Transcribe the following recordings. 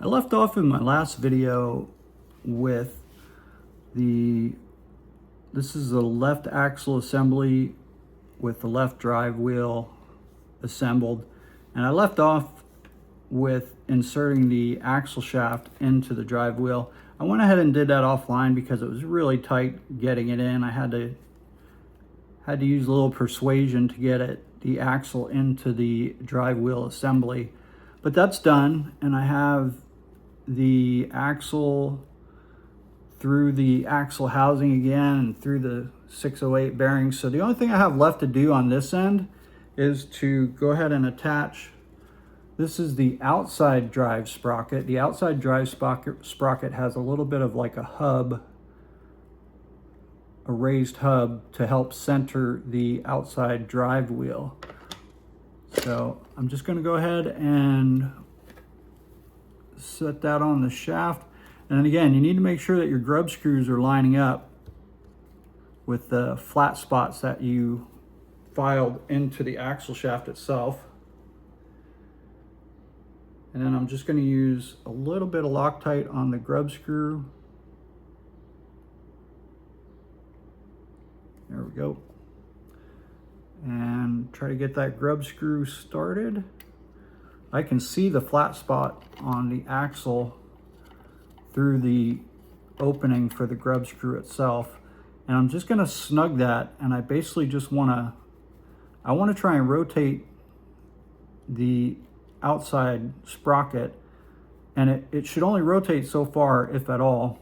I left off in my last video with this is the left axle assembly with the left drive wheel assembled. And I left off with inserting the axle shaft into the drive wheel. I went ahead and did that offline because it was really tight getting it in. I had to use a little persuasion to get the axle into the drive wheel assembly. But that's done, and I have the axle through the axle housing again and through the 608 bearings. So the only thing I have left to do on this end is to go ahead and attach. This is the outside drive sprocket. The outside drive sprocket has a little bit of like a hub, a raised hub to help center the outside drive wheel. So I'm just going to go ahead and set that on the shaft. And again, you need to make sure that your grub screws are lining up with the flat spots that you filed into the axle shaft itself. And then I'm just going to use a little bit of Loctite on the grub screw. There we go. And try to get that grub screw started. I can see the flat spot on the axle through the opening for the grub screw itself. And I'm just gonna snug that, and I basically just wanna try and rotate the outside sprocket, and it should only rotate so far, if at all,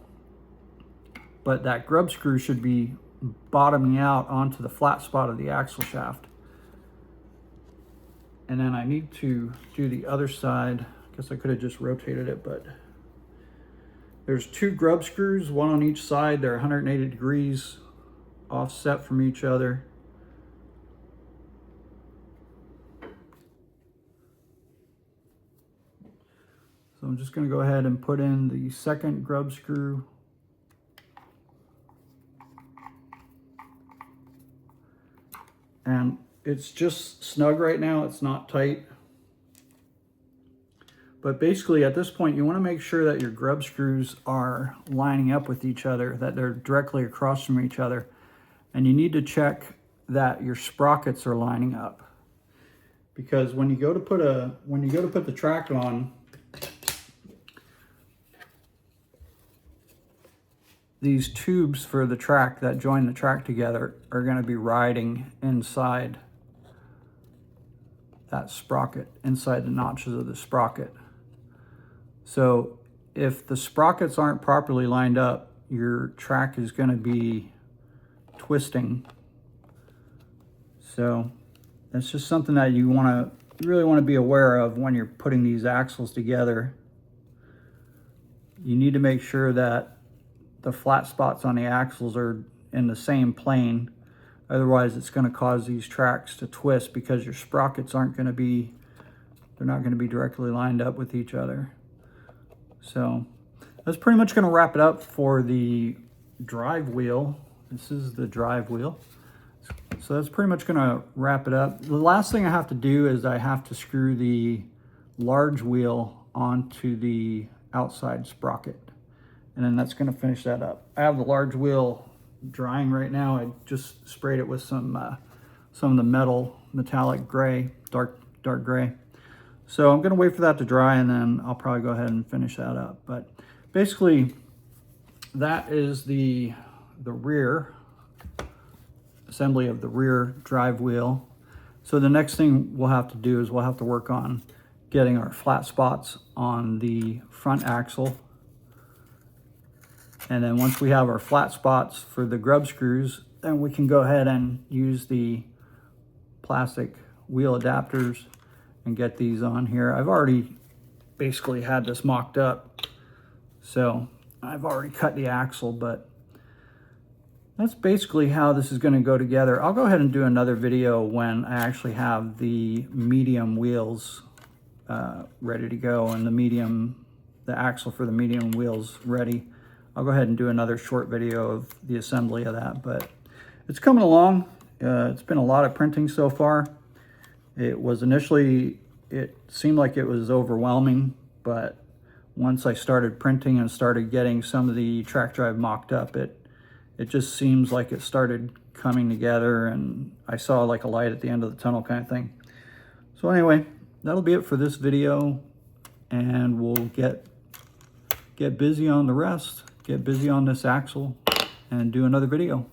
but that grub screw should be bottoming out onto the flat spot of the axle shaft. And then I need to do the other side. I guess I could have just rotated it, but there's two grub screws, one on each side. They're 180 degrees offset from each other. So I'm just going to go ahead and put in the second grub screw. And it's just snug right now, it's not tight. But basically at this point, you want to make sure that your grub screws are lining up with each other, that they're directly across from each other. And you need to check that your sprockets are lining up. Because when you go to put the track on, these tubes for the track that join the track together are going to be riding inside that sprocket, inside the notches of the sprocket. So if the sprockets aren't properly lined up, your track is going to be twisting. So that's just something that you really want to be aware of when you're putting these axles together. You need to make sure that the flat spots on the axles are in the same plane. Otherwise, it's going to cause these tracks to twist because your sprockets they're not going to be directly lined up with each other. So that's pretty much going to wrap it up for the drive wheel. This is the drive wheel. So that's pretty much going to wrap it up. The last thing I have to do is I have to screw the large wheel onto the outside sprocket. And then that's going to finish that up. I have the large wheel drying right now. I just sprayed it with some of the metallic gray, dark gray. So I'm going to wait for that to dry, and then I'll probably go ahead and finish that up. But basically, that is the rear assembly of the rear drive wheel. So the next thing we'll have to do is we'll have to work on getting our flat spots on the front axle. And then once we have our flat spots for the grub screws, then we can go ahead and use the plastic wheel adapters and get these on here. I've already basically had this mocked up, so I've already cut the axle, but that's basically how this is going to go together. I'll go ahead and do another video when I actually have the medium wheels ready to go and the axle for the medium wheels ready. I'll go ahead and do another short video of the assembly of that, but it's coming along. It's been a lot of printing so far. It seemed like it was overwhelming, but once I started printing and started getting some of the track drive mocked up, it just seems like it started coming together, and I saw like a light at the end of the tunnel kind of thing. So anyway, that'll be it for this video, and we'll get busy on the rest, get busy on this axle, and do another video.